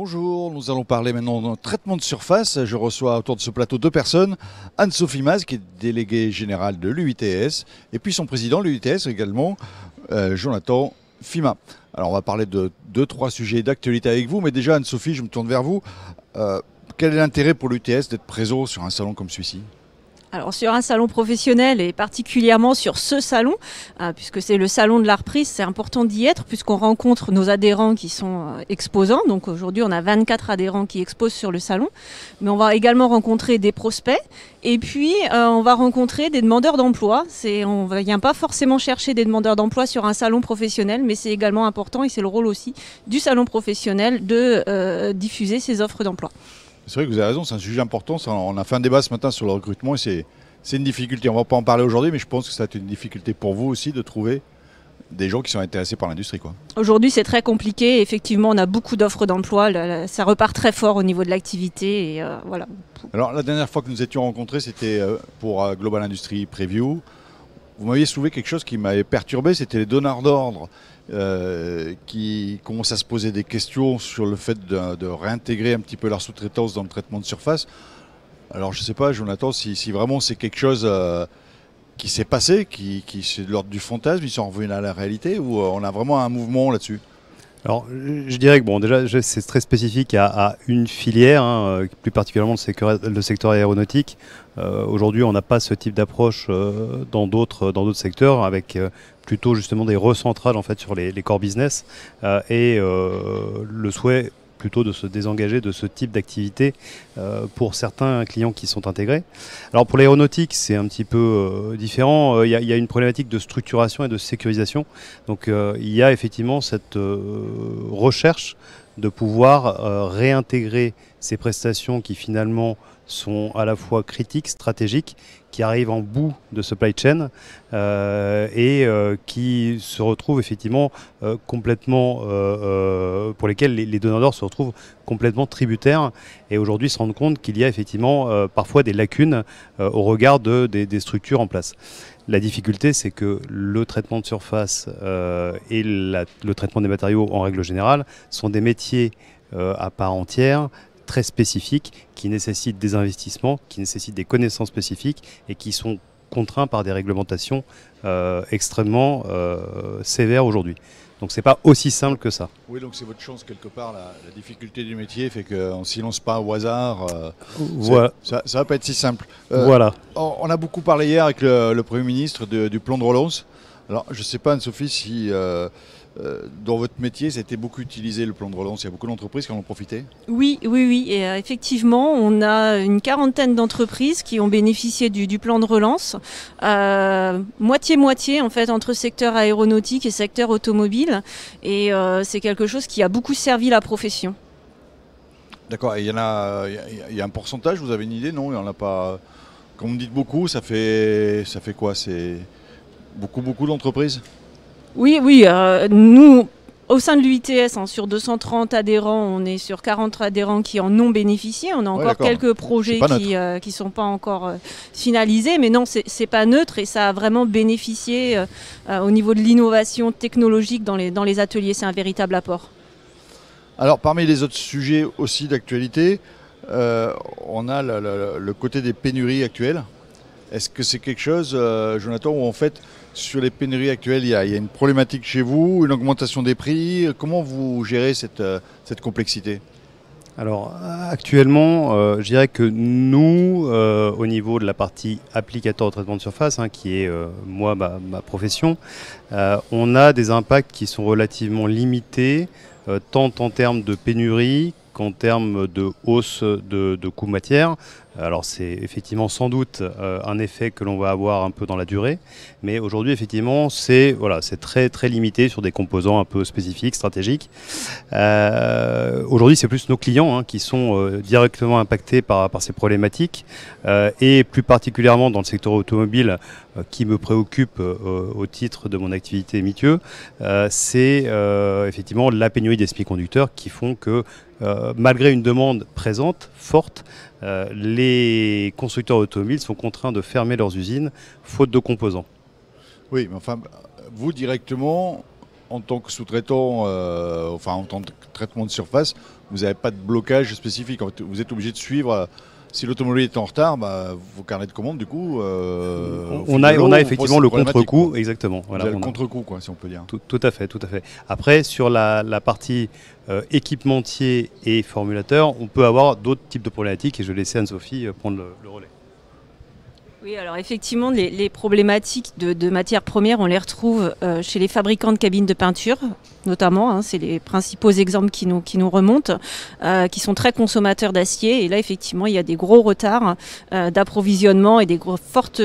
Bonjour, nous allons parler maintenant d'un traitement de surface. Je reçois autour de ce plateau deux personnes. Anne-Sophie Maz, qui est déléguée générale de l'UITS, et puis son président de l'UITS également, Jonathan Fima. Alors on va parler de deux, trois sujets d'actualité avec vous, mais déjà Anne-Sophie, je me tourne vers vous. Quel est l'intérêt pour l'UITS d'être présent sur un salon comme celui-ci ? Alors sur un salon professionnel et particulièrement sur ce salon, puisque c'est le salon de la reprise, c'est important d'y être puisqu'on rencontre nos adhérents qui sont exposants. Donc aujourd'hui on a 24 adhérents qui exposent sur le salon, mais on va également rencontrer des prospects et puis on va rencontrer des demandeurs d'emploi. On ne vient pas forcément chercher des demandeurs d'emploi sur un salon professionnel, mais c'est également important et c'est le rôle aussi du salon professionnel de diffuser ses offres d'emploi. C'est vrai que vous avez raison, c'est un sujet important. On a fait un débat ce matin sur le recrutement et c'est une difficulté. On ne va pas en parler aujourd'hui, mais je pense que ça va être une difficulté pour vous aussi de trouver des gens qui sont intéressés par l'industrie, quoi. Aujourd'hui, c'est très compliqué. Effectivement, on a beaucoup d'offres d'emploi. Ça repart très fort au niveau de l'activité. Et voilà. Alors, la dernière fois que nous étions rencontrés, c'était pour Global Industry Preview. Vous m'aviez soulevé quelque chose qui m'avait perturbé, c'était les donneurs d'ordre qui commencent à se poser des questions sur le fait de réintégrer un petit peu leur sous-traitance dans le traitement de surface. Alors je ne sais pas, Jonathan, si vraiment c'est quelque chose qui s'est passé, qui c'est de l'ordre du fantasme, ils sont revenus à la réalité, ou on a vraiment un mouvement là-dessus ? Alors, je dirais que bon, déjà, c'est très spécifique à une filière, plus particulièrement le secteur aéronautique. Aujourd'hui, on n'a pas ce type d'approche dans d'autres secteurs, avec plutôt justement des recentrages en fait sur les core business et le souhait plutôt de se désengager de ce type d'activité pour certains clients qui sont intégrés. Alors pour l'aéronautique, c'est un petit peu différent. Il y a une problématique de structuration et de sécurisation. Donc il y a effectivement cette recherche de pouvoir réintégrer ces prestations qui finalement sont à la fois critiques, stratégiques, qui arrivent en bout de supply chain et qui se retrouvent effectivement complètement, pour lesquels les donneurs d'ordre se retrouvent complètement tributaires et aujourd'hui se rendent compte qu'il y a effectivement parfois des lacunes au regard des structures en place. La difficulté, c'est que le traitement de surface et le traitement des matériaux en règle générale sont des métiers à part entière, très spécifiques, qui nécessitent des investissements, qui nécessitent des connaissances spécifiques et qui sont contraints par des réglementations extrêmement sévères aujourd'hui. Donc c'est pas aussi simple que ça. Oui, donc c'est votre chance quelque part, la difficulté du métier fait qu'on ne s'y lance pas au hasard. Voilà. Ça va pas être si simple. Voilà. On a beaucoup parlé hier avec le Premier ministre du plan de relance. Alors je ne sais pas, Anne-Sophie, si dans votre métier, ça a été beaucoup utilisé le plan de relance. Il y a beaucoup d'entreprises qui en ont profité. Oui. Et, effectivement, on a une quarantaine d'entreprises qui ont bénéficié du plan de relance. Moitié-moitié en fait entre secteur aéronautique et secteur automobile. Et c'est quelque chose qui a beaucoup servi la profession. D'accord. Et il y a un pourcentage, vous avez une idée? Non, il n'y en a pas. Quand vous me dites beaucoup, ça fait quoi? C'est beaucoup d'entreprises? Oui, nous, au sein de l'UITS, sur 230 adhérents, on est sur 40 adhérents qui en ont bénéficié. On a encore quelques projets qui ne sont pas encore finalisés, mais non, c'est pas neutre et ça a vraiment bénéficié au niveau de l'innovation technologique dans les ateliers. C'est un véritable apport. Alors, parmi les autres sujets aussi d'actualité, on a le côté des pénuries actuelles. Est-ce que c'est quelque chose, Jonathan, où en fait, sur les pénuries actuelles, il y a une problématique chez vous, une augmentation des prix? Comment vous gérez cette complexité? Alors actuellement, je dirais que nous, au niveau de la partie applicateur de traitement de surface, qui est moi ma profession, on a des impacts qui sont relativement limités, tant en termes de pénurie qu'en termes de hausse de coûts matières. Alors c'est effectivement sans doute un effet que l'on va avoir un peu dans la durée, mais aujourd'hui effectivement c'est très très limité sur des composants un peu spécifiques, stratégiques. Aujourd'hui c'est plus nos clients qui sont directement impactés par ces problématiques et plus particulièrement dans le secteur automobile qui me préoccupe au titre de mon activité Mithieu, c'est effectivement la pénurie des semi-conducteurs qui font que malgré une demande présente, forte, les constructeurs automobiles sont contraints de fermer leurs usines faute de composants. Oui, mais enfin, vous directement, en tant que sous-traitant, enfin en tant que traitement de surface, vous n'avez pas de blocage spécifique. En fait, vous êtes obligé de suivre. Si l'automobile est en retard, vos carnets de commande, du coup, on a effectivement le contre-coup, exactement. Voilà, le contre-coup, quoi, si on peut dire. Tout à fait, tout à fait. Après, sur la partie équipementier et formulateur, on peut avoir d'autres types de problématiques et je vais laisser Anne-Sophie prendre le relais. Oui, alors effectivement, les problématiques de matières premières, on les retrouve chez les fabricants de cabines de peinture, notamment. Hein, c'est les principaux exemples qui nous remontent, qui sont très consommateurs d'acier. Et là, effectivement, il y a des gros retards d'approvisionnement et des fortes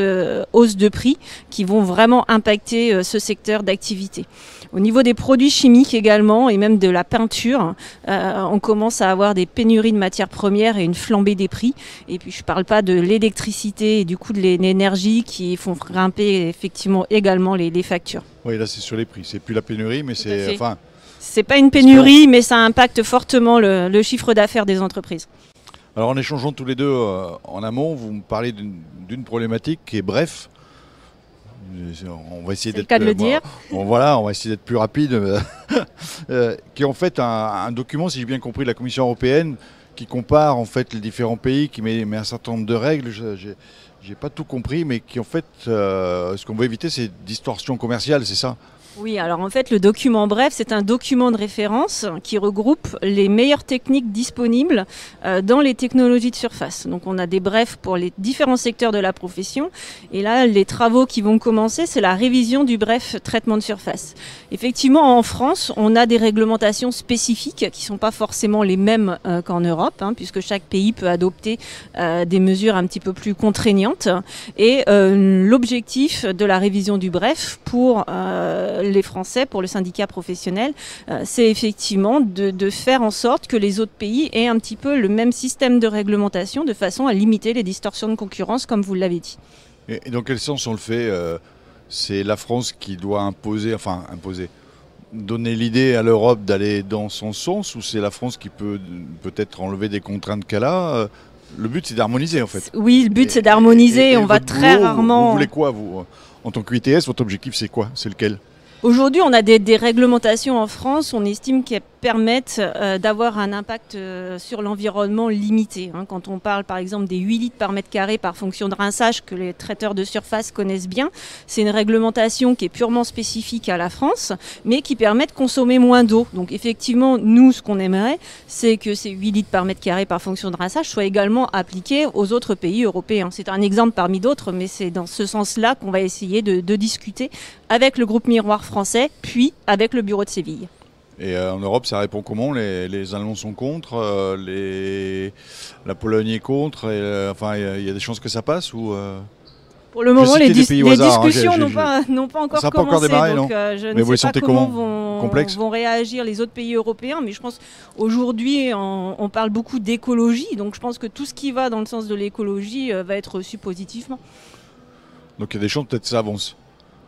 hausses de prix qui vont vraiment impacter ce secteur d'activité. Au niveau des produits chimiques également, et même de la peinture, on commence à avoir des pénuries de matières premières et une flambée des prix. Et puis je ne parle pas de l'électricité et du coup de l'énergie qui font grimper effectivement également les factures. Oui, là c'est sur les prix. C'est plus la pénurie, mais c'est... Enfin, c'est pas une pénurie, mais ça impacte fortement le chiffre d'affaires des entreprises. Alors en échangeant tous les deux en amont, vous me parlez d'une problématique qui est bref. On va essayer d'être on va essayer d'être plus rapide, qui est en fait un document, si j'ai bien compris, de la Commission européenne qui compare en fait les différents pays, qui met un certain nombre de règles. J'ai pas tout compris, mais qui en fait, ce qu'on veut éviter, c'est distorsion commerciale, c'est ça? Oui, alors en fait, le document bref, c'est un document de référence qui regroupe les meilleures techniques disponibles dans les technologies de surface. Donc on a des brefs pour les différents secteurs de la profession. Et là, les travaux qui vont commencer, c'est la révision du bref traitement de surface. Effectivement, en France, on a des réglementations spécifiques qui ne sont pas forcément les mêmes qu'en Europe, hein, puisque chaque pays peut adopter des mesures un petit peu plus contraignantes. Et l'objectif de la révision du bref pour les Français, pour le syndicat professionnel, c'est effectivement de faire en sorte que les autres pays aient un petit peu le même système de réglementation de façon à limiter les distorsions de concurrence, comme vous l'avez dit. Et dans quel sens on le fait? C'est la France qui doit imposer, donner l'idée à l'Europe d'aller dans son sens, ou c'est la France qui peut peut-être enlever des contraintes qu'elle a? Le but, c'est d'harmoniser, en fait. Oui, le but, c'est d'harmoniser. On va très rarement... Vous voulez quoi, vous? En tant qu'UITS, votre objectif, c'est quoi? C'est lequel? Aujourd'hui, on a des réglementations en France, on estime qu'elles permettent d'avoir un impact sur l'environnement limité. Hein. Quand on parle par exemple des 8 litres par mètre carré par fonction de rinçage que les traiteurs de surface connaissent bien, c'est une réglementation qui est purement spécifique à la France, mais qui permet de consommer moins d'eau. Donc effectivement, nous, ce qu'on aimerait, c'est que ces 8 litres par mètre carré par fonction de rinçage soient également appliqués aux autres pays européens. C'est un exemple parmi d'autres, mais c'est dans ce sens-là qu'on va essayer de discuter avec le groupe Miroir français, puis avec le bureau de Séville. Et en Europe, ça répond comment? Les Allemands sont contre, la Pologne est contre, il y a des chances que ça passe ou Pour le moment, les discussions n'ont pas encore commencé, encore démarré, donc je ne sais pas comment vont réagir les autres pays européens, mais je pense qu'aujourd'hui, on parle beaucoup d'écologie, donc je pense que tout ce qui va dans le sens de l'écologie va être reçu positivement. Donc il y a des chances peut-être que ça avance.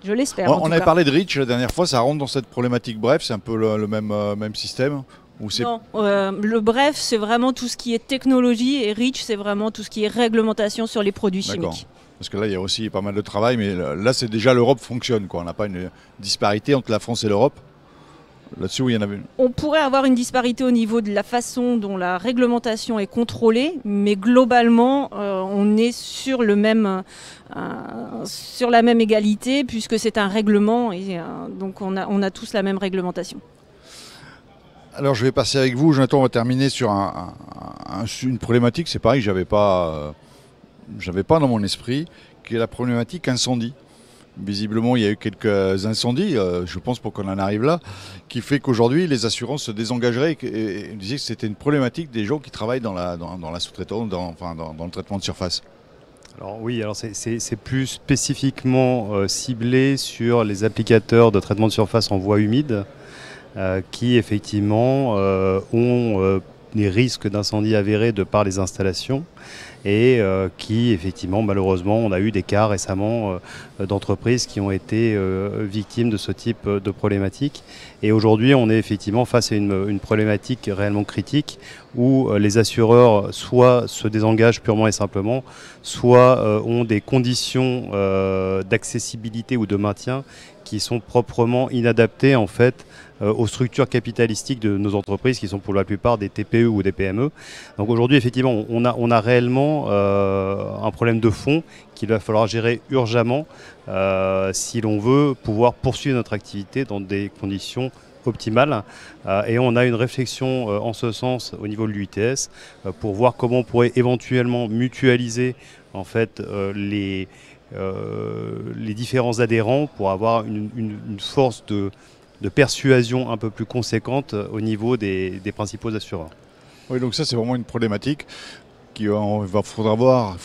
Je l'espère. On avait parlé de REACH la dernière fois, ça rentre dans cette problématique. Bref, c'est un peu le même système ou Non, le bref, c'est vraiment tout ce qui est technologie et REACH, c'est vraiment tout ce qui est réglementation sur les produits chimiques. Parce que là, il y a aussi pas mal de travail, mais là, c'est déjà l'Europe fonctionne, quoi. On n'a pas une disparité entre la France et l'Europe. Là-dessus, oui, il y en avait une. On pourrait avoir une disparité au niveau de la façon dont la réglementation est contrôlée, mais globalement, on est sur la même égalité, puisque c'est un règlement, et donc on a tous la même réglementation. Alors, je vais passer avec vous, Jonathan, on va terminer sur une problématique, c'est pareil, j'avais pas dans mon esprit, qui est la problématique incendie. Visiblement, il y a eu quelques incendies, je pense, pour qu'on en arrive là, qui fait qu'aujourd'hui, les assurances se désengageraient et disaient que c'était une problématique des gens qui travaillent dans la sous-traitance, dans le traitement de surface. Alors oui, c'est plus spécifiquement ciblé sur les applicateurs de traitement de surface en voie humide qui, effectivement, ont des risques d'incendie avérés de par les installations et qui, effectivement, malheureusement, on a eu des cas récemment d'entreprises qui ont été victimes de ce type de problématique. Et aujourd'hui, on est effectivement face à une problématique réellement critique où les assureurs soit se désengagent purement et simplement, soit ont des conditions d'accessibilité ou de maintien qui sont proprement inadaptées en fait aux structures capitalistiques de nos entreprises qui sont pour la plupart des TPE ou des PME. Donc aujourd'hui effectivement on a réellement un problème de fond qu'il va falloir gérer urgemment si l'on veut pouvoir poursuivre notre activité dans des conditions optimales. Et on a une réflexion en ce sens au niveau de l'UITS pour voir comment on pourrait éventuellement mutualiser en fait les différents adhérents pour avoir une force de persuasion un peu plus conséquente au niveau des principaux assureurs. Oui, donc ça c'est vraiment une problématique qu'il faudra voir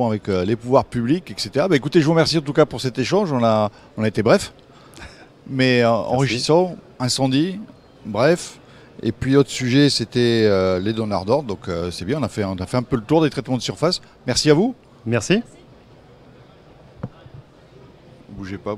avec les pouvoirs publics, etc. Bah, écoutez, je vous remercie en tout cas pour cet échange, on a été bref, mais enrichissant, incendie, bref. Et puis autre sujet, c'était les donneurs d'ordre, donc c'est bien, on a fait un peu le tour des traitements de surface. Merci à vous. Merci. Bougez pas.